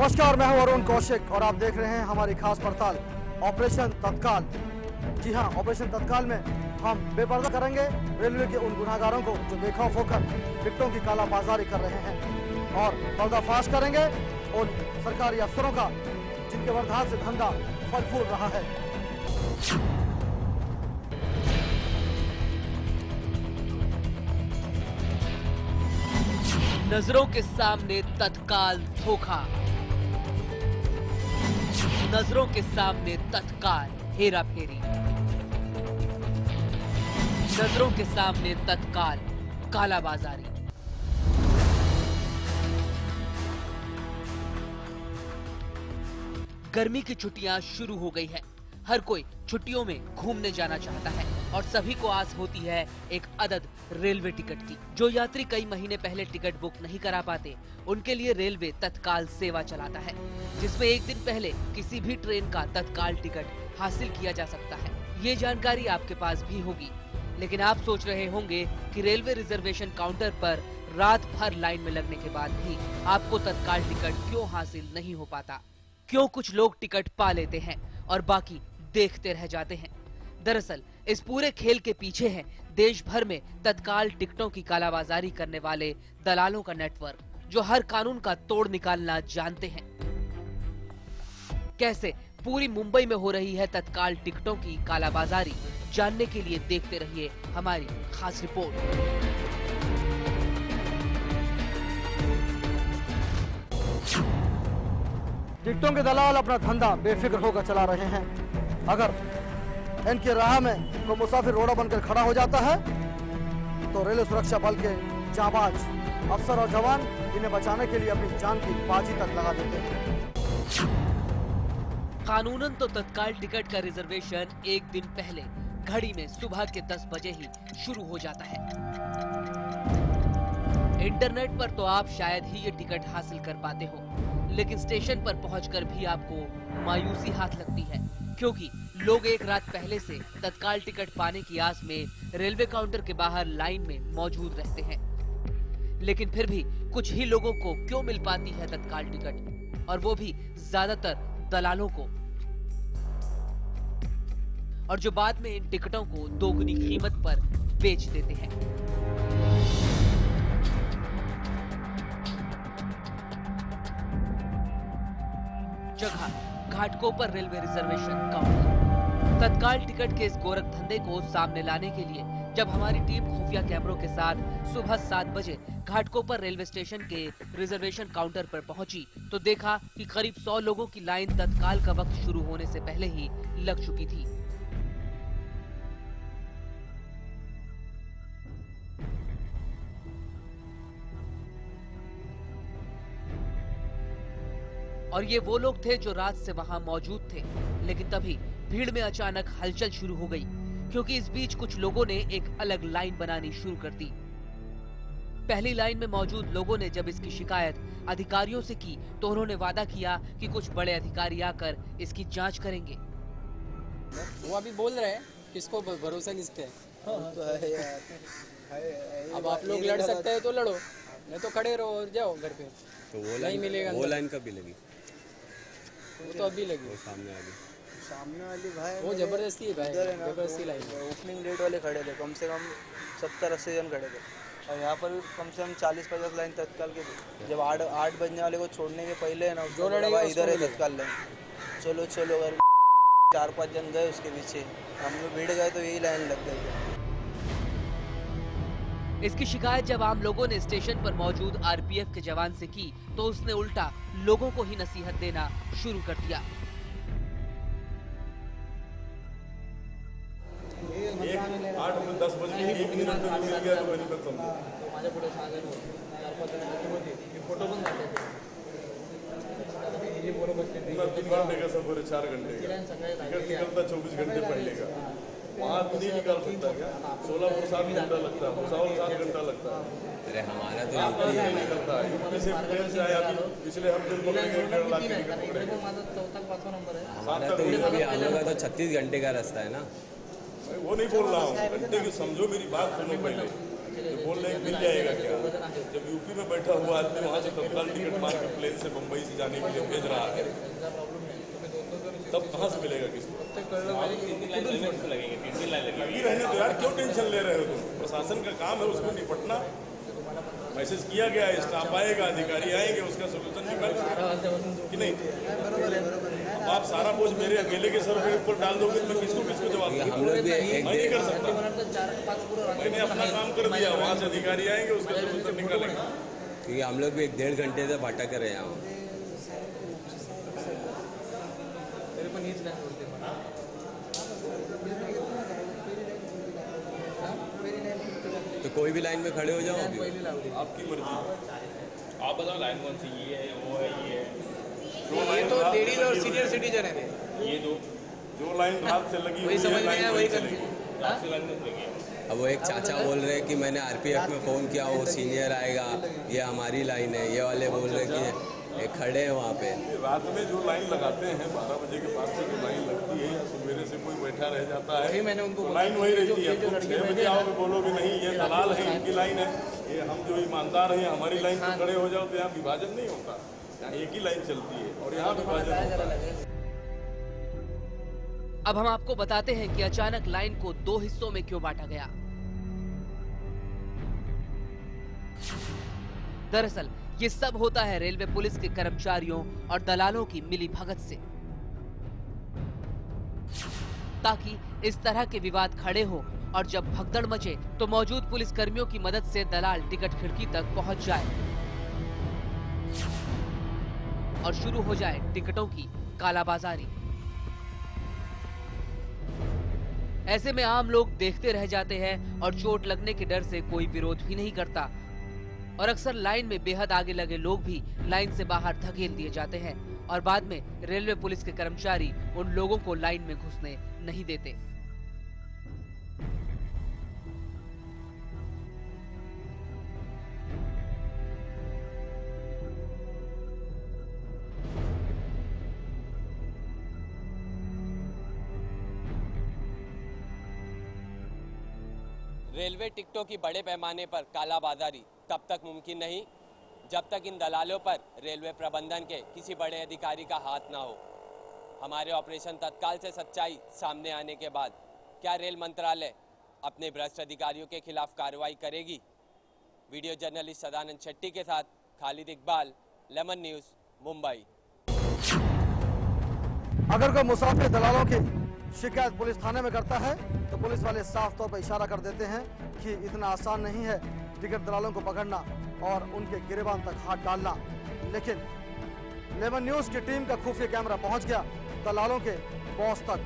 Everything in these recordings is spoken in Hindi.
नमस्कार, मैं हूं अरुण कौशिक और आप देख रहे हैं हमारी खास पड़ताल ऑपरेशन तत्काल। जी हां, ऑपरेशन तत्काल में हम बेपर्दा करेंगे रेलवे के उन गुनाहगारों को जो बेखौफ होकर टिकटों की कालाबाजारी कर रहे हैं और पर्दाफाश करेंगे उन सरकारी अफसरों का जिनके वरदान से धंधा फल फूल रहा है। नजरों के सामने तत्काल धोखा, नजरों के सामने तत्काल हेरा फेरी, नजरों के सामने तत्काल कालाबाजारी। गर्मी की छुट्टियां शुरू हो गई है। हर कोई छुट्टियों में घूमने जाना चाहता है और सभी को आस होती है एक अदद रेलवे टिकट की। जो यात्री कई महीने पहले टिकट बुक नहीं करा पाते, उनके लिए रेलवे तत्काल सेवा चलाता है, जिसमें एक दिन पहले किसी भी ट्रेन का तत्काल टिकट हासिल किया जा सकता है। ये जानकारी आपके पास भी होगी, लेकिन आप सोच रहे होंगे कि रेलवे रिजर्वेशन काउंटर पर रात भर लाइन में लगने के बाद भी आपको तत्काल टिकट क्यों हासिल नहीं हो पाता? क्यों कुछ लोग टिकट पा लेते हैं और बाकी देखते रह जाते हैं? दरअसल इस पूरे खेल के पीछे है देश भर में तत्काल टिकटों की कालाबाजारी करने वाले दलालों का नेटवर्क, जो हर कानून का तोड़ निकालना जानते हैं। कैसे पूरी मुंबई में हो रही है तत्काल टिकटों की कालाबाजारी, जानने के लिए देखते रहिए हमारी खास रिपोर्ट। टिकटों के दलाल अपना धंधा बेफिक्र होकर चला रहे हैं। अगर इनके राह में कोई मुसाफिर रोड़ा बनकर खड़ा हो जाता है तो रेलवे सुरक्षा बल के जांबाज अफसर और जवान इन्हें बचाने के लिए अपनी जान की बाजी तक लगा देते हैं। कानूनन तो तत्काल टिकट का रिजर्वेशन एक दिन पहले घड़ी में सुबह के 10 बजे ही शुरू हो जाता है। इंटरनेट पर तो आप शायद ही ये टिकट हासिल कर पाते हो, लेकिन स्टेशन पर पहुंचकर भी आपको मायूसी हाथ लगती है, क्योंकि लोग एक रात पहले से तत्काल टिकट पाने की आस में रेलवे काउंटर के बाहर लाइन में मौजूद रहते हैं। लेकिन फिर भी कुछ ही लोगों को क्यों मिल पाती है तत्काल टिकट, और वो भी ज्यादातर दलालों को, और जो बाद में इन टिकटों को दोगुनी कीमत पर बेच देते हैं। जगह घाटकोपर रेलवे रिजर्वेशन काउंटर। तत्काल टिकट के इस गोरख धंधे को सामने लाने के लिए जब हमारी टीम खुफिया कैमरों के साथ सुबह 7 बजे घाटकोपर रेलवे स्टेशन के रिजर्वेशन काउंटर पर पहुंची, तो देखा कि करीब 100 लोगों की लाइन तत्काल का वक्त शुरू होने से पहले ही लग चुकी थी। और ये वो लोग थे जो रात से वहां मौजूद थे, लेकिन तभी भीड़ में अचानक हलचल शुरू हो गई, क्योंकि इस बीच कुछ लोगों ने एक अलग लाइन बनानी शुरू कर दी। पहली लाइन में मौजूद लोगों ने जब इसकी शिकायत अधिकारियों से की, तो उन्होंने वादा किया कि कुछ बड़े अधिकारी आकर इसकी जांच करेंगे। वो अभी बोल रहे हैं, किसको भरोसा किसके है? तो है यार। अब आप लोग लड़ सकते हैं तो लड़ो, नहीं तो खड़े रहो और जाओ घर पे। तो वो नहीं मिलेगा। वो लाइन कभी लगी? वो तो अभी लगी। वो सामने वाली भाई, वो जबरदस्ती है भाई, जबरदस्ती लाइन। ओपनिंग डेट वाले खड़े थे, कम से कम 70-80 जन खड़े थे, और यहाँ पर भी कम से कम 40-50 लाइन तत्काल के थे। जब 8 बजने वाले को छोड़ने के पहले है ना, जो लड़ेगा इधर है तत्काल लाइन, चलो चलो अगर 4-5 जन गए उसके पीछे, हम लोग भीड़ गए तो यही लाइन लग गई। इसकी शिकायत जब आम लोगों ने स्टेशन पर मौजूद आरपीएफ के जवान से की, तो उसने उल्टा लोगों को ही नसीहत देना शुरू कर दिया। 8-10 बजे 1 मिनिट मिल गया तो मैंने पण समजा माझ्या पुढे 6 जण होते, 4-5 जण होते, मी फोटो पण काढले थे। ये बरोबर ते 3 घंटे का सफर है, 4 घंटे का निकलता 24 घंटे पहले का, वहाँ तो नहीं निकाल सकता क्या? 16 7 घंटा लगता है, भुसावल 7 घंटा लगता है। अरे हमारा तो नहीं करता है, यूपी से ट्रेन से आया, पिछले हफ्ते पकड़ेंगे 1.5 लाख की टिकट पकड़ेंगे। हमारा तो यूपी हम लोग का तो 36 घंटे का रास्ता है ना। वो नहीं बोल रहा हूँ, घंटे की समझो, मेरी बात सुनो पहले। तो बोल रहे हैं मिल जाएगा क्या? जब यूपी में बैठा हुआ आदमी वहाँ से तत्काल टिकट मार के प्लेन से बम्बई से जाने के लिए भेज रहा है, तब कहाँ से मिलेगा किसको? लगी रहने तो यार, क्यों टेंशन ले रहे हो तुम? प्रशासन का काम है उसको निपटना। मैसेज किया गया है, स्टाफ आएगा, अधिकारी आएंगे, उसका सोल्यूशन निकालेंगे कि नहीं? अब आप सारा बोझ मेरे अकेले के सर के ऊपर डाल दोगे तो मैं किसको जवाब दूंगा? हम लोग भी मैं नहीं कर सकता। मैंने अपना काम कर दिया, वहाँ से अधिकारी आएंगे, उसका सोल्यूशन निकालेंगे। क्योंकि हम लोग भी 1.5 घंटे से भटक रहे हैं यहाँ। तो कोई भी लाइन में खड़े हो जाओ अभी। आपकी मर्जी। आप बताओ लाइन कौन सी? ये है, वो है, ये है। ये तो लेडीज और सीनियर सिटीजन है। ये दो जो लाइन रात से लगी वही समझ में आया, वही चलेगी। रात से लाइन में लगी है। अब वो एक चाचा बोल रहे हैं कि मैंने आरपीएफ में फ़ोन किया, वो सीनियर आएगा, ये हमारी लाइन है। ये वाले बोल रहे हैं कि ये खड़े हैं वहाँ पे। रात में जो लाइन लगाते हैं 12 बजे के बाद से जो लाइन लगती है, या सवेरे से कोई बैठा रह जाता है, मैंने उनको तो लाइन वही रहती है। तुम 6 बजे आओगे, बोलोगे नहीं ये दलाल है, इनकी लाइन है, ये हम जो ईमानदार हैं हमारी लाइन पर खड़े हो जाओ, तो यहाँ विभाजन नहीं होता। यहाँ एक ही लाइन चलती है और यहाँ विभाजन होता है। अब हम आपको बताते हैं कि अचानक लाइन को 2 हिस्सों में क्यों बांटा गया। दरअसल ये सब होता है रेलवे पुलिस के कर्मचारियों और दलालों की मिली भगत से, ताकि इस तरह के विवाद खड़े हो और जब भगदड़ मचे तो मौजूद पुलिस कर्मियों की मदद से दलाल टिकट खिड़की तक पहुंच जाए और शुरू हो जाए टिकटों की कालाबाजारी। ऐसे में आम लोग देखते रह जाते हैं और चोट लगने के डर से कोई विरोध भी नहीं करता, और अक्सर लाइन में बेहद आगे लगे लोग भी लाइन से बाहर धकेल दिए जाते हैं और बाद में रेलवे पुलिस के कर्मचारी उन लोगों को लाइन में घुसने नहीं देते। रेलवे टिकटों की बड़े पैमाने पर कालाबाजारी तब तक मुमकिन नहीं जब तक इन दलालों पर रेलवे प्रबंधन के किसी बड़े अधिकारी का हाथ ना हो। हमारे ऑपरेशन तत्काल से सच्चाई सामने आने के बाद क्या रेल मंत्रालय अपने भ्रष्ट अधिकारियों के खिलाफ कार्रवाई करेगी? वीडियो जर्नलिस्ट सदानंद शेट्टी के साथ खालिद इकबाल, लेमन न्यूज़, मुंबई। अगर कोई मुसाफिर दलालों की शिकायत पुलिस थाने में करता है तो पुलिस वाले साफ तौर पर इशारा कर देते हैं कि इतना आसान नहीं है टिकट दलालों को पकड़ना और उनके गिरेबान तक हाथ डालना। लेकिन लेमन न्यूज़ की टीम का खुफिया कैमरा पहुंच गया दलालों के बॉस तक।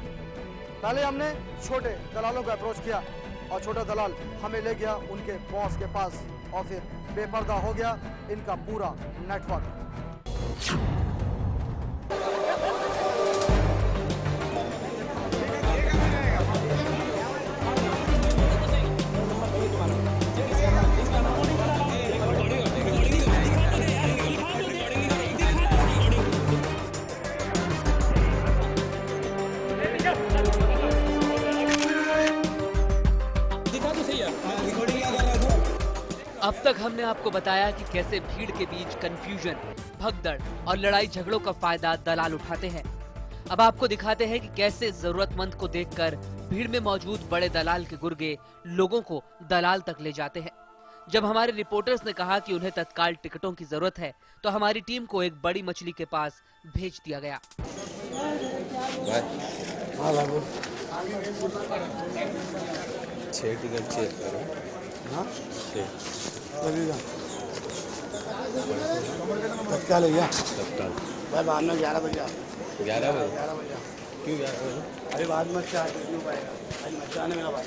पहले हमने छोटे दलालों को अप्रोच किया और छोटा दलाल हमें ले गया उनके बॉस के पास और फिर बेपर्दा हो गया इनका पूरा नेटवर्क। अब तक हमने आपको बताया कि कैसे भीड़ के बीच कंफ्यूजन, भगदड़ और लड़ाई झगड़ों का फायदा दलाल उठाते हैं। अब आपको दिखाते हैं कि कैसे जरूरतमंद को देखकर भीड़ में मौजूद बड़े दलाल के गुर्गे लोगों को दलाल तक ले जाते हैं। जब हमारे रिपोर्टर्स ने कहा कि उन्हें तत्काल टिकटों की जरूरत है तो हमारी टीम को एक बड़ी मछली के पास भेज दिया गया। 6 टिकट चेक करो। हाँ 6 तत्काल है क्या? तत्काल भाई बाद में 11 बजे 11 बजे 11 बजे क्यों 11 बजे? अरे बाद में क्या क्यों पाएगा आज मत जाने मेरा भाई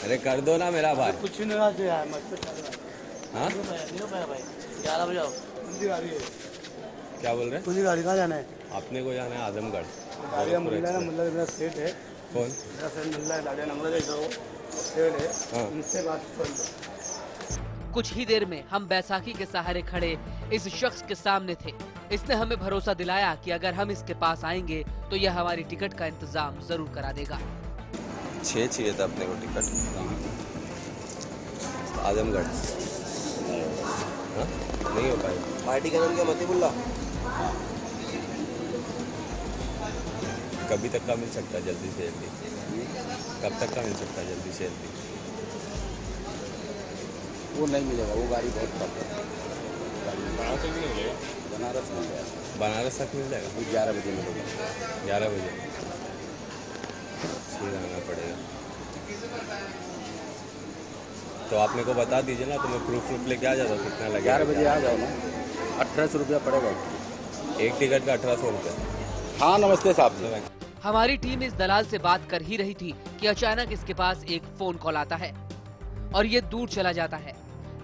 अरे कर दो ना मेरा भाई। कुछ नहीं रहा यार मत चल रहा हाँ नहीं हो पाएगा भाई 11 बजे आओ। पूरी गाड़ी है। क्या बोल रहे हैं? पूरी गाड़ी कहाँ जाना है? आपने को जाना है आजमगढ़। गाड़ी मुल्ला है मुल्ला मेरा सेठ है। कौन? मेरा सेठ मुल्ला है गाड़ी नंबर देखा वो सेठ है उनसे बात कर लो। कुछ ही देर में हम बैसाखी के सहारे खड़े इस शख्स के सामने थे। इसने हमें भरोसा दिलाया कि अगर हम इसके पास आएंगे तो यह हमारी टिकट का इंतजाम जरूर करा देगा। 6 चाहिए था अपने को टिकट। आजमगढ़। हाँ, नहीं हो पाएगा। पार्टी का नाम क्या? मतीबुल्ला। कभी तक का मिल सकता है जल्दी से जल्दी? कब तक का मिल सकता है जल्दी से जल्दी? वो नहीं मिलेगा, वो गाड़ी बहुत कम है। कहाँ से भी नहीं मिलेगा? बनारस मिल जाएगा। बनारस तक मिल जाएगा? वो 11 बजे मिलेगा। 11 बजे सीधा आना पड़ेगा। तो आप मेरे को बता दीजिए ना, तो मैं प्रूफ लेके आ जाता हूँ। कितना लगेगा? 11 बजे आ जाओ ना। 1800 रुपया पड़ेगा एक टिकट का 1800 रुपये। हाँ, नमस्ते साहब। हमारी टीम इस दलाल से बात कर ही रही थी कि अचानक इसके पास एक फोन कॉल आता है और ये दूर चला जाता है।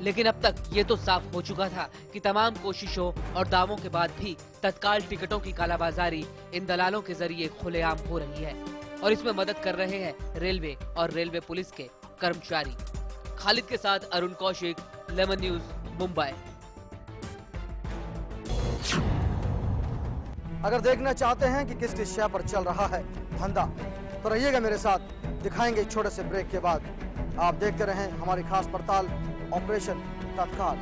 लेकिन अब तक ये तो साफ हो चुका था कि तमाम कोशिशों और दावों के बाद भी तत्काल टिकटों की कालाबाजारी इन दलालों के जरिए खुलेआम हो रही है और इसमें मदद कर रहे हैं रेलवे और रेलवे पुलिस के कर्मचारी। खालिद के साथ अरुण कौशिक, लेमन न्यूज, मुंबई। अगर देखना चाहते हैं कि किस किस शय पर चल रहा है धंधा, तो रहिएगा मेरे साथ। दिखाएंगे एक छोटे से ब्रेक के बाद। आप देखते रहें हमारी खास पड़ताल ऑपरेशन तत्काल।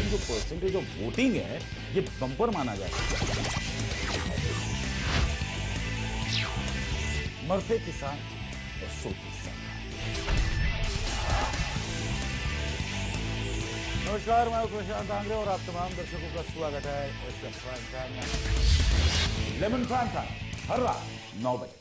जो परसेंटेज ऑफ वोटिंग है ये बम्पर माना जाता है। मरते किसान और सोते किसान। नमस्कार, मैं प्रशांत आंग्रे और आप तमाम दर्शकों का स्वागत है लेमन प्राइम टाइम हर रात 9 बजे।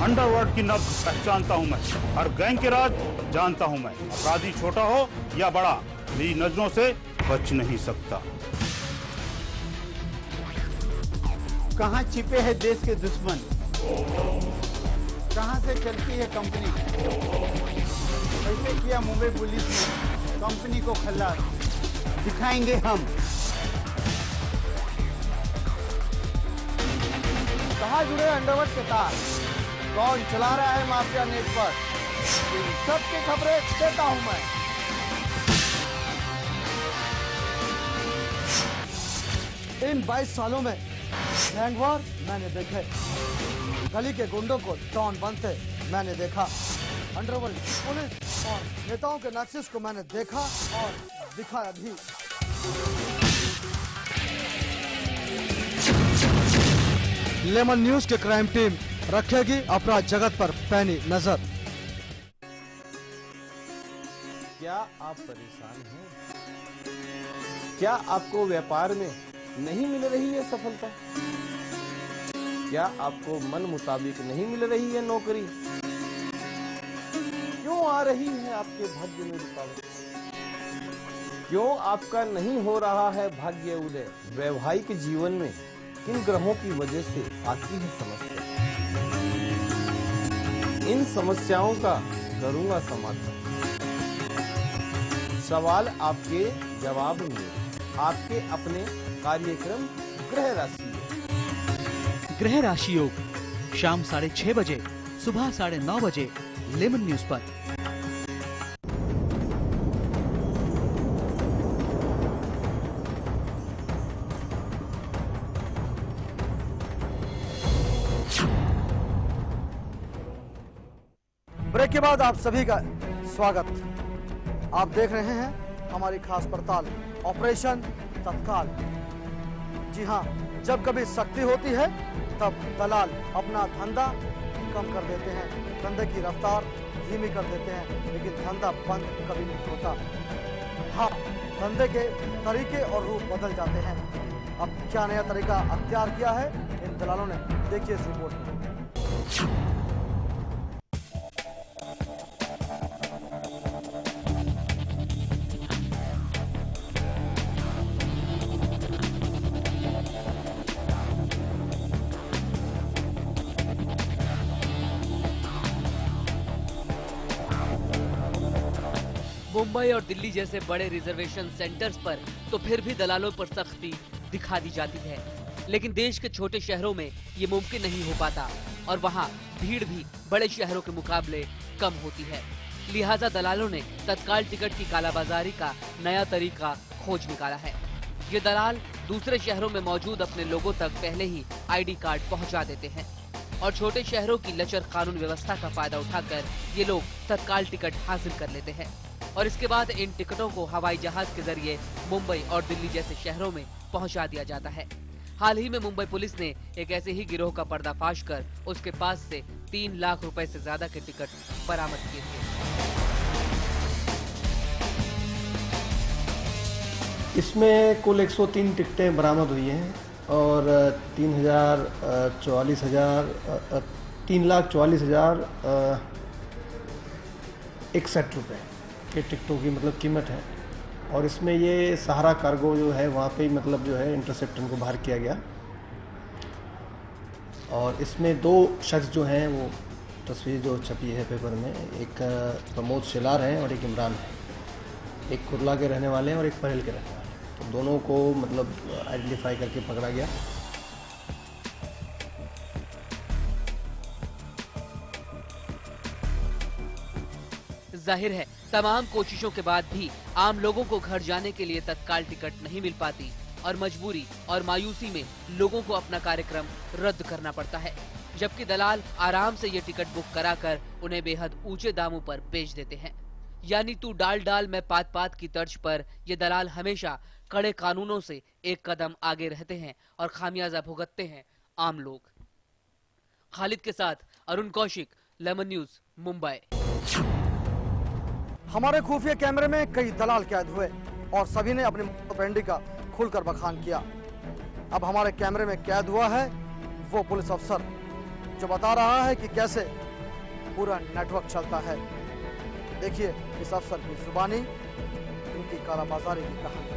अंडरवर्ल्ड की नब्ज पहचानता हूं मैं, हर गैंग के राज जानता हूं मैं। अपराधी छोटा हो या बड़ा, मेरी नजरों से बच नहीं सकता। कहां छिपे हैं देश के दुश्मन, कहां से चलती है कंपनी, कैसे किया मुंबई पुलिस ने कंपनी को खल्लास, दिखाएंगे हम। कहां जुड़े अंडरवर्ल्ड के तार, कौन चला रहा है माफिया नेटवर्क, इन सबकी खबरें देता हूं मैं। इन 22 सालों में गैंगवार मैंने देखे, गली के गुंडों को डॉन बनते मैंने देखा, अंडरवर्ल्ड, पुलिस और नेताओं के नक्शे को मैंने देखा और दिखाया भी। लेमन न्यूज के क्राइम टीम रखेगी अपराध जगत पर पैनी नजर। क्या आप परेशान हैं? क्या आपको व्यापार में नहीं मिल रही है सफलता? क्या आपको मन मुताबिक नहीं मिल रही है नौकरी? क्यों आ रही है आपके भाग्य में रुकावट? क्यों आपका नहीं हो रहा है भाग्य उदय? वैवाहिक जीवन में किन ग्रहों की वजह से आती है समस्या? इन समस्याओं का करूंगा समाधान। सवाल आपके जवाब में आपके अपने कार्यक्रम ग्रह राशि योग। ग्रह राशि योग शाम 6:30 बजे, सुबह 9:30 बजे लेमन न्यूज पर। ब्रेक के बाद आप सभी का स्वागत। आप देख रहे हैं हमारी खास पड़ताल ऑपरेशन तत्काल। जी हाँ, जब कभी सख्ती होती है तब दलाल अपना धंधा कम कर देते हैं, धंधे की रफ्तार धीमी कर देते हैं, लेकिन धंधा बंद कभी नहीं होता। हाँ, धंधे के तरीके और रूप बदल जाते हैं। अब क्या नया तरीका अख्तियार किया है इन दलालों ने, देखिए इस रिपोर्ट में। मुंबई और दिल्ली जैसे बड़े रिजर्वेशन सेंटर्स पर तो फिर भी दलालों पर सख्ती दिखा दी जाती है, लेकिन देश के छोटे शहरों में ये मुमकिन नहीं हो पाता और वहाँ भीड़ भी बड़े शहरों के मुकाबले कम होती है। लिहाजा दलालों ने तत्काल टिकट की कालाबाजारी का नया तरीका खोज निकाला है। ये दलाल दूसरे शहरों में मौजूद अपने लोगों तक पहले ही आईडी कार्ड पहुंचा देते हैं और छोटे शहरों की लचर कानून व्यवस्था का फायदा उठाकर ये लोग तत्काल टिकट हासिल कर लेते हैं और इसके बाद इन टिकटों को हवाई जहाज के जरिए मुंबई और दिल्ली जैसे शहरों में पहुंचा दिया जाता है। हाल ही में मुंबई पुलिस ने एक ऐसे ही गिरोह का पर्दाफाश कर उसके पास से 3 लाख रुपए से ज्यादा के टिकट बरामद किए थे। इसमें कुल 103 टिकटें बरामद हुई हैं और 3,44,61 रुपये के टिकटों की मतलब कीमत है। और इसमें ये सहारा कार्गो जो है वहाँ पे मतलब जो है इंटरसेप्टर को बाहर किया गया और इसमें 2 शख्स जो हैं वो तस्वीर जो छपी है पेपर में, एक प्रमोद शेलार हैं और एक इमरान है। एक कुरला के रहने वाले हैं और एक पहल के रहने वाले हैं। तो दोनों को मतलब आइडेंटिफाई करके पकड़ा गया। जाहिर है तमाम कोशिशों के बाद भी आम लोगों को घर जाने के लिए तत्काल टिकट नहीं मिल पाती और मजबूरी और मायूसी में लोगों को अपना कार्यक्रम रद्द करना पड़ता है, जबकि दलाल आराम से ये टिकट बुक कराकर उन्हें बेहद ऊंचे दामों पर बेच देते हैं। यानी तू डाल डाल मैं पात पात की तर्ज पर ये दलाल हमेशा कड़े कानूनों से एक कदम आगे रहते हैं और खामियाजा भुगतते हैं आम लोग। खालिद के साथ अरुण कौशिक, लेमन न्यूज, मुंबई। हमारे खुफिया कैमरे में कई दलाल कैद हुए और सभी ने अपनी पेंडी का खुलकर बखान किया। अब हमारे कैमरे में कैद हुआ है वो पुलिस अफसर जो बता रहा है कि कैसे पूरा नेटवर्क चलता है। देखिए इस अफसर की जुबानी, इनकी कालाबाजारी की कहानी।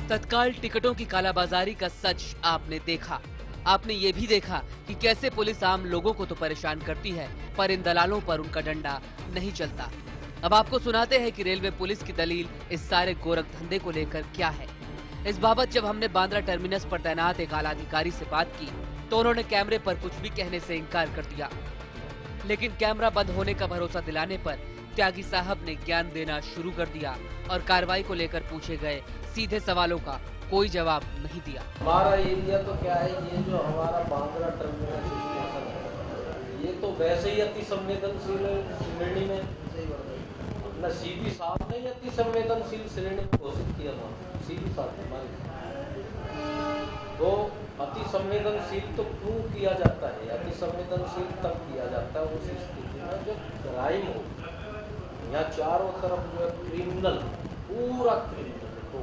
तत्काल टिकटों की कालाबाजारी का सच आपने देखा। आपने ये भी देखा कि कैसे पुलिस आम लोगों को तो परेशान करती है पर इन दलालों पर उनका डंडा नहीं चलता। अब आपको सुनाते हैं कि रेलवे पुलिस की दलील इस सारे गोरख धंधे को लेकर क्या है। इस बाबत जब हमने बांद्रा टर्मिनस पर तैनात एक आला अधिकारी से बात की तो उन्होंने कैमरे पर कुछ भी कहने से इनकार कर दिया, लेकिन कैमरा बंद होने का भरोसा दिलाने पर त्यागी साहब ने ज्ञान देना शुरू कर दिया और कार्रवाई को लेकर पूछे गए सीधे सवालों का कोई जवाब नहीं दिया। हमारा एरिया तो क्या है, ये जो हमारा बांद्रा टर्मिनस ये तो वैसे ही अति संवेदनशील श्रेणी में, अपना सीधी साहब ने अति संवेदनशील श्रेणी में घोषित किया था। सीधी साहब हमारे तो अति संवेदनशील तो क्यों किया जाता है, अति संवेदनशील तब किया जाता है उस स्थिति में जब क्राइम हो। यहाँ चारों तरफ जो है क्रिमिनल, पूरा क्रिमिनल, तो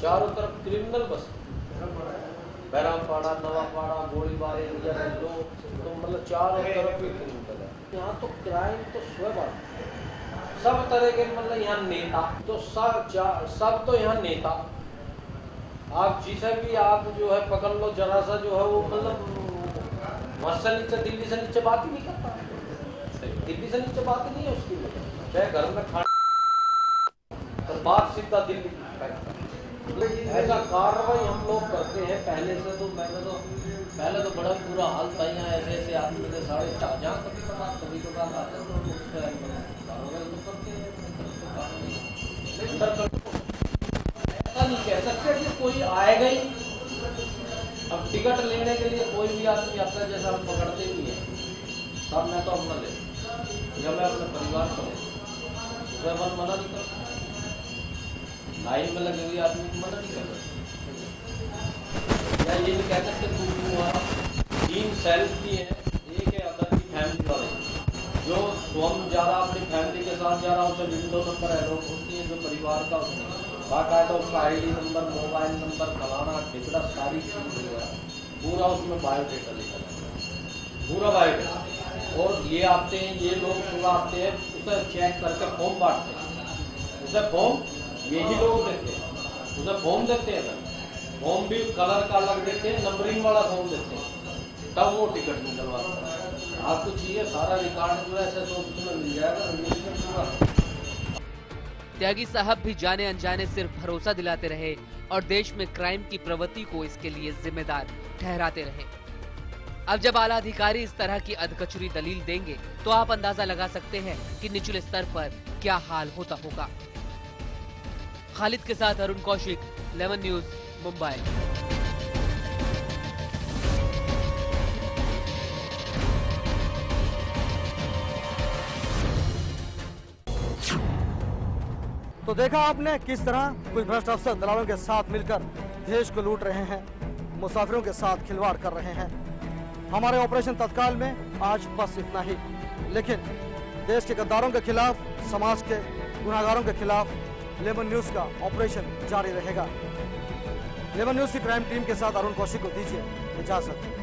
चारों तरफ क्रिमिनल बस, बैरामपाड़ा, नवापाड़ा, गोलीबार एरिया तो मतलब चारों तरफ ही क्रिमिनल है। यहाँ तो क्राइम तो स्वभाव सब तरह के, मतलब यहाँ नेता तो सब तो यहाँ नेता। आप जिसे भी आप जो है पकड़ लो जरा सा जो है वो मतलब वहाँ से नीचे, दिल्ली से नीचे बात ही नहीं करता, दिल्ली से नीचे बात ही नहीं है उसकी, चाहे घर में खाना और बात सीधा दिल्ली की। ऐसा कार्रवाई हम लोग करते हैं पहले से। तो पहले तो बड़ा बुरा हाल था यहाँ, ऐसे ऐसे आदमी के साढ़े जहाँ कभी कभार आते हैं तो उस पर कार्रवाई तो करते हैं। ऐसा नहीं कह सकते कि कोई आएगा ही। अब टिकट लेने के लिए कोई भी आदमी आता है, जैसा हम पकड़ते भी हैं तब मैं तो अपना ले या मैं अपने परिवार को मना नहीं करता। लाइन में लगे हुए आदमी को मदद नहीं कर सकते। या ये नहीं कह सकते तू 3 सेल्फ की है, एक है अदर की फैमिली वाले, जो स्वयं जा रहा अपनी फैमिली के साथ जा रहा, उसे विंडो नंबर एलोट होती है, जो परिवार का बाकायदा उसका ID नंबर, मोबाइल नंबर, फलाना ठिकड़ा सारी चीज पूरा उसमें बायोडेटा लिखा है, पूरा बायोडेटा। और ये आते हैं, ये लोग सुबह आते हैं, उसे चेक करके फॉर्म बांटते हैं, उसे फॉर्म यही लोग देते हैं, उसे फॉर्म देते हैं, फॉर्म भी कलर का अलग देते हैं, नंबरिंग वाला फॉर्म देते हैं, तब वो टिकट निकलवाते हैं। आपको चाहिए सारा रिकॉर्ड जो है SSO में मिल जाएगा। त्यागी साहब भी जाने अनजाने सिर्फ भरोसा दिलाते रहे और देश में क्राइम की प्रवृत्ति को इसके लिए जिम्मेदार ठहराते रहे। अब जब आला अधिकारी इस तरह की अधकचरी दलील देंगे तो आप अंदाजा लगा सकते हैं कि निचले स्तर पर क्या हाल होता होगा। खालिद के साथ अरुण कौशिक, लेमन न्यूज, मुंबई। तो देखा आपने किस तरह कुछ भ्रष्ट अफसर दलालों के साथ मिलकर देश को लूट रहे हैं, मुसाफिरों के साथ खिलवाड़ कर रहे हैं। हमारे ऑपरेशन तत्काल में आज बस इतना ही, लेकिन देश के गद्दारों के खिलाफ, समाज के गुनाहगारों के खिलाफ लेमन न्यूज का ऑपरेशन जारी रहेगा। लेमन न्यूज की क्राइम टीम के साथ अरुण कौशिक को दीजिए इजाजत।